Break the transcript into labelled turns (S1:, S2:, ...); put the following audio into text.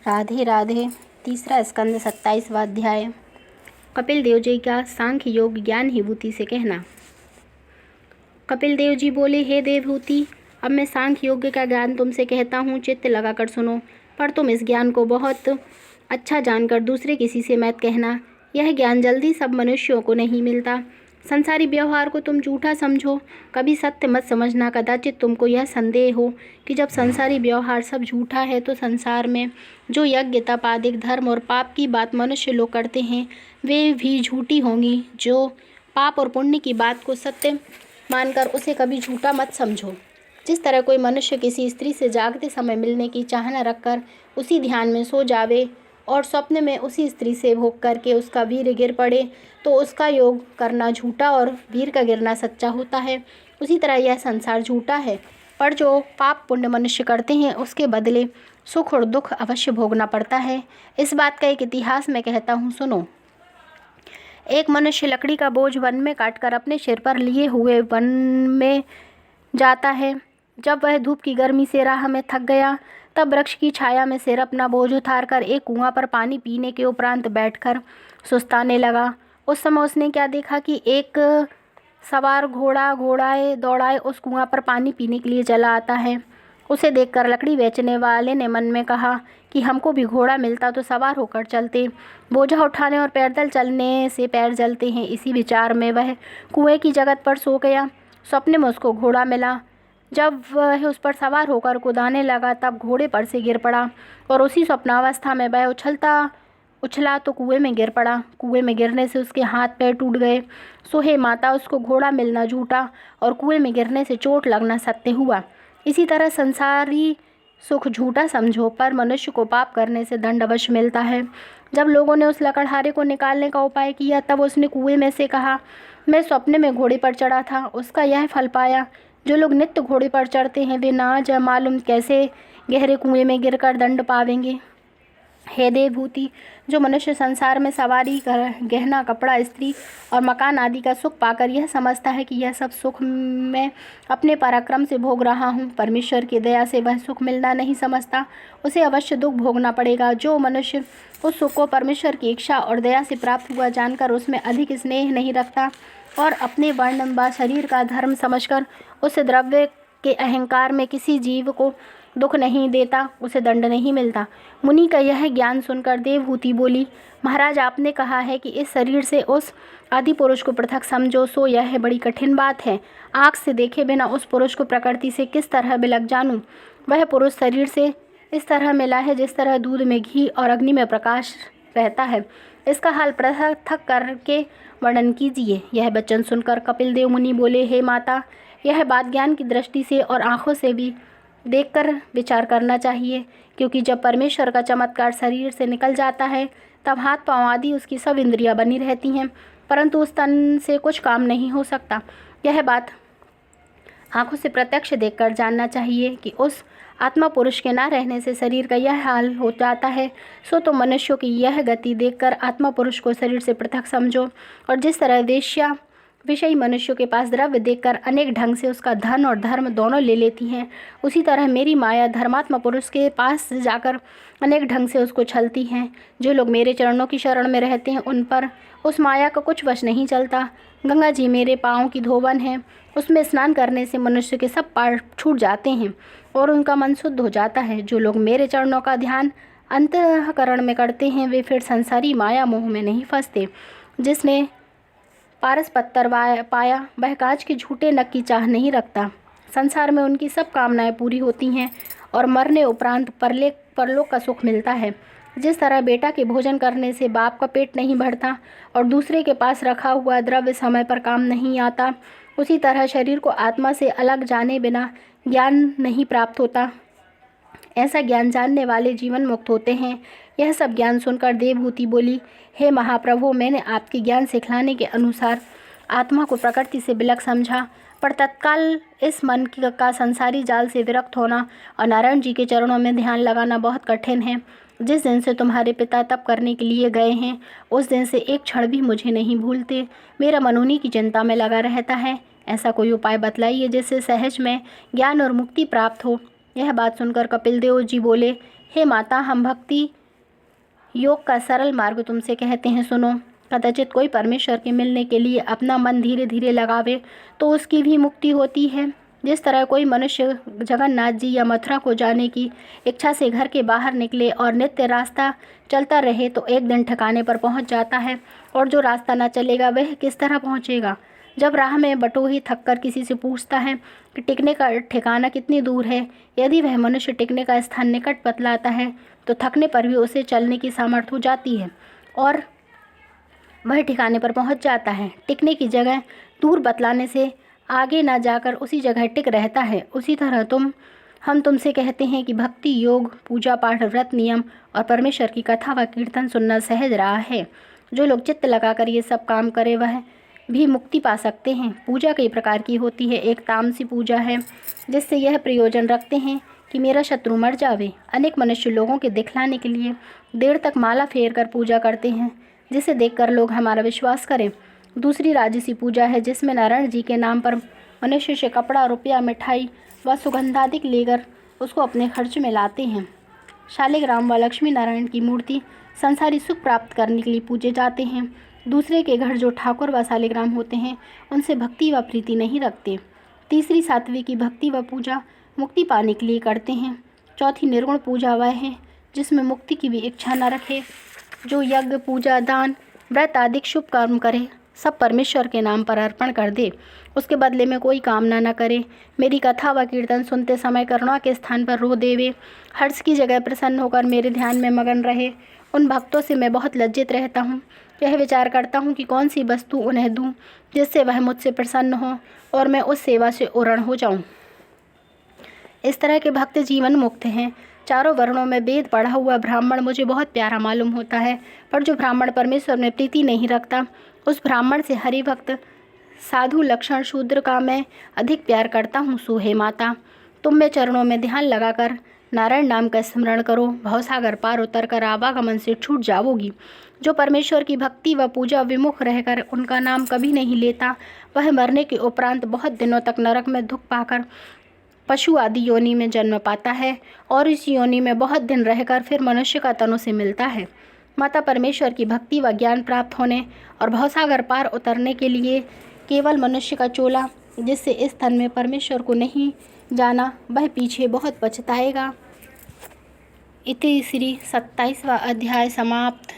S1: राधे राधे। तीसरा स्कंद 27वां अध्याय। कपिल देव जी का सांख्य योग ज्ञान विभूति से कहना। कपिल देव जी बोले, हे देवहूति, अब मैं सांख्य योग का ज्ञान तुमसे कहता हूँ, चित्त लगाकर सुनो। पर तुम इस ज्ञान को बहुत अच्छा जानकर दूसरे किसी से मत कहना। यह ज्ञान जल्दी सब मनुष्यों को नहीं मिलता। संसारी व्यवहार को तुम झूठा समझो, कभी सत्य मत समझना। कदाचित तुमको यह संदेह हो कि जब संसारी व्यवहार सब झूठा है तो संसार में जो यज्ञ तप आदि धर्म और पाप की बात मनुष्य लोग करते हैं वे भी झूठी होंगी। जो पाप और पुण्य की बात को सत्य मानकर उसे कभी झूठा मत समझो। जिस तरह कोई मनुष्य किसी स्त्री से जागते समय मिलने की चाहना रखकर उसी ध्यान में सो जावे और स्वप्न में उसी स्त्री से भोग करके उसका वीर गिर पड़े तो उसका योग करना झूठा और वीर का गिरना सच्चा होता है, उसी तरह यह संसार झूठा है। पर जो पाप पुण्य मनुष्य करते हैं उसके बदले सुख और दुख अवश्य भोगना पड़ता है। इस बात का एक इतिहास मैं कहता हूँ, सुनो। एक मनुष्य लकड़ी का बोझ वन में काटकर अपने सिर पर लिए हुए वन में जाता है। जब वह धूप की गर्मी से राह में थक गया तब वृक्ष की छाया में सिर अपना बोझ उतारकर एक कुआं पर पानी पीने के उपरांत बैठकर सुस्ताने लगा। उस समय उसने क्या देखा कि एक सवार घोड़ा घोड़ाए दौड़ाए उस कुआं पर पानी पीने के लिए चला आता है। उसे देखकर लकड़ी बेचने वाले ने मन में कहा कि हमको भी घोड़ा मिलता तो सवार होकर चलते। बोझा उठाने और पैदल चलने से पैर जलते हैं, इसी विचार में वह कुएं की जगत पर सो गया। स्वप्न में उसको घोड़ा मिला। जब वह उस पर सवार होकर कुदाने लगा तब घोड़े पर से गिर पड़ा और उसी स्वप्नावस्था में वह उछला तो कुएं में गिर पड़ा। कुएं में गिरने से उसके हाथ पैर टूट गए। सो हे माता, उसको घोड़ा मिलना झूठा और कुएं में गिरने से चोट लगना सत्य हुआ। इसी तरह संसारी सुख झूठा समझो, पर मनुष्य को पाप करने से दंड अवश्य मिलता है। जब लोगों ने उस लकड़हारे को निकालने का उपाय किया तब उसने कुएं में से कहा, मैं स्वप्न में घोड़े पर चढ़ा था, उसका यह फल पाया। जो लोग नित्य घोड़े पर चढ़ते हैं वे ना जा मालूम कैसे गहरे कुएं में गिरकर दंड पावेंगे। हे देवभूति, जो मनुष्य संसार में सवारी कर गहना कपड़ा स्त्री और मकान आदि का सुख पाकर यह समझता है कि यह सब सुख मैं अपने पराक्रम से भोग रहा हूँ, परमेश्वर की दया से वह सुख मिलना नहीं समझता, उसे अवश्य दुख भोगना पड़ेगा। जो मनुष्य उस सुख को परमेश्वर की इच्छा और दया से प्राप्त हुआ जानकर उसमें अधिक स्नेह नहीं रखता और अपने वर्ण व शरीर का धर्म समझकर उस द्रव्य के अहंकार में किसी जीव को दुख नहीं देता, उसे दंड नहीं मिलता। मुनि का यह ज्ञान सुनकर देवहूति बोली, महाराज, आपने कहा है कि इस शरीर से उस आदि पुरुष को पृथक समझो, सो यह बड़ी कठिन बात है। आँख से देखे बिना उस पुरुष को प्रकृति से किस तरह बिलग जानूं? वह पुरुष शरीर से इस तरह मिला है जिस तरह दूध में घी और अग्नि में प्रकाश रहता है। इसका हाल पृथक करके वर्णन कीजिए। यह वचन सुनकर कपिल देव मुनि बोले, हे माता, यह बात ज्ञान की दृष्टि से और आँखों से भी देखकर विचार करना चाहिए, क्योंकि जब परमेश्वर का चमत्कार शरीर से निकल जाता है तब हाथ पांव आदि उसकी सब इंद्रियां बनी रहती हैं, परंतु उस तन से कुछ काम नहीं हो सकता। यह बात आंखों से प्रत्यक्ष देखकर जानना चाहिए कि उस आत्मा पुरुष के न रहने से शरीर का यह हाल हो जाता है। सो तो मनुष्यों की यह गति देखकर आत्मा पुरुष को शरीर से पृथक समझो। और जिस तरह वेश्या विषयी मनुष्यों के पास द्रव्य देखकर अनेक ढंग से उसका धन और धर्म दोनों ले लेती हैं, उसी तरह मेरी माया धर्मात्मा पुरुष के पास जाकर अनेक ढंग से उसको छलती हैं। जो लोग मेरे चरणों की शरण में रहते हैं उन पर उस माया का कुछ वश नहीं चलता। गंगा जी मेरे पाँव की धोवन है, उसमें स्नान करने से मनुष्य के सब पाप छूट जाते हैं और उनका मन शुद्ध हो जाता है। जो लोग मेरे चरणों का ध्यान अंतःकरण में करते हैं वे फिर संसारी माया मोह में नहीं फंसते। जिसने पारस पत्थर पाया वह कांच के झूठे नग की चाह नहीं रखता। संसार में उनकी सब कामनाएं पूरी होती हैं और मरने उपरांत परलोक का सुख मिलता है। जिस तरह बेटा के भोजन करने से बाप का पेट नहीं भरता और दूसरे के पास रखा हुआ द्रव्य समय पर काम नहीं आता, उसी तरह शरीर को आत्मा से अलग जाने बिना ज्ञान नहीं प्राप्त होता। ऐसा ज्ञान जानने वाले जीवन मुक्त होते हैं। यह सब ज्ञान सुनकर देवहूति बोली, हे महाप्रभु, मैंने आपके ज्ञान सिखलाने के अनुसार आत्मा को प्रकृति से विलग समझा, पर तत्काल इस मन का संसारी जाल से विरक्त होना और नारायण जी के चरणों में ध्यान लगाना बहुत कठिन है। जिस दिन से तुम्हारे पिता तप करने के लिए गए हैं उस दिन से एक क्षण भी मुझे नहीं भूलते। मेरा मन उन्हीं की चिंता में लगा रहता है। ऐसा कोई उपाय बतलाइए जिससे सहज में ज्ञान और मुक्ति प्राप्त हो। यह बात सुनकर कपिल देव जी बोले, हे माता, हम भक्ति योग का सरल मार्ग तुमसे कहते हैं, सुनो। कदाचित कोई परमेश्वर के मिलने के लिए अपना मन धीरे धीरे लगावे तो उसकी भी मुक्ति होती है। जिस तरह कोई मनुष्य जगन्नाथ जी या मथुरा को जाने की इच्छा से घर के बाहर निकले और नित्य रास्ता चलता रहे तो एक दिन ठिकाने पर पहुंच जाता है, और जो रास्ता न चलेगा वह किस तरह पहुंचेगा। जब राह में बटोही थककर किसी से पूछता है कि टिकने का ठिकाना कितनी दूर है, यदि वह मनुष्य टिकने का स्थान निकट बतलाता है तो थकने पर भी उसे चलने की सामर्थ्य हो जाती है और वह ठिकाने पर पहुंच जाता है। टिकने की जगह दूर बतलाने से आगे ना जाकर उसी जगह टिक रहता है। उसी तरह हम तुमसे कहते हैं कि भक्ति, योग, पूजा पाठ, व्रत, नियम और परमेश्वर की कथा व कीर्तन सुनना सहज रहा है। जो लोग चित्त लगाकर ये सब काम करे वह भी मुक्ति पा सकते हैं। पूजा कई प्रकार की होती है। एक तामसी पूजा है जिससे यह प्रयोजन रखते हैं कि मेरा शत्रु मर जावे। अनेक मनुष्य लोगों के दिखलाने के लिए देर तक माला फेर कर पूजा करते हैं जिसे देखकर लोग हमारा विश्वास करें। दूसरी राजसी पूजा है जिसमें नारायण जी के नाम पर मनुष्य से कपड़ा, रुपया, मिठाई व सुगंधादिक लेकर उसको अपने खर्च में लाते हैं। शालिग्राम व लक्ष्मी नारायण की मूर्ति संसारी सुख प्राप्त करने के लिए पूजे जाते हैं। दूसरे के घर जो ठाकुर व शालिग्राम होते हैं उनसे भक्ति व प्रीति नहीं रखते। तीसरी सात्विक की भक्ति व पूजा मुक्ति पाने के लिए करते हैं। चौथी निर्गुण पूजा वह है जिसमें मुक्ति की भी इच्छा न रखे, जो यज्ञ, पूजा, दान, व्रत आदि शुभ कर्म करे, सब परमेश्वर के नाम पर अर्पण कर दे, उसके बदले में कोई कामना न करे। मेरी कथा व कीर्तन सुनते समय करुणा के स्थान पर रो देवे, हर्ष की जगह प्रसन्न होकर मेरे ध्यान में मगन रहे। उन भक्तों से मैं बहुत लज्जित रहता हूँ। यह विचार करता हूँ कि कौन सी वस्तु उन्हें दूँ जिससे वह मुझसे प्रसन्न हो और मैं उस सेवा से उर्ण हो जाऊँ। इस तरह के भक्त जीवन मुक्त हैं। चारों वर्णों में वेद पढ़ा हुआ ब्राह्मण मुझे बहुत प्यारा मालूम होता है, पर जो ब्राह्मण परमेश्वर में प्रीति नहीं रखता उस ब्राह्मण से हरिभक्त, साधु, लक्षण शूद्र का मैं अधिक प्यार करता हूँ। सो हे माता, तुम में चरणों में ध्यान लगाकर नारायण नाम का स्मरण करो, भवसागर पार उतर कर आवागमन से छूट जाओगी। जो परमेश्वर की भक्ति व पूजा विमुख रहकर उनका नाम कभी नहीं लेता, वह मरने के उपरांत बहुत दिनों तक नरक में दुख पाकर पशु आदि योनि में जन्म पाता है और इस योनि में बहुत दिन रहकर फिर मनुष्य का तनु से मिलता है। माता, परमेश्वर की भक्ति व ज्ञान प्राप्त होने और भवसागर पार उतरने के लिए केवल मनुष्य का चोला जिससे इस तन में परमेश्वर को नहीं जाना वह पीछे बहुत पछताएगा। इति श्री 27वां अध्याय समाप्त।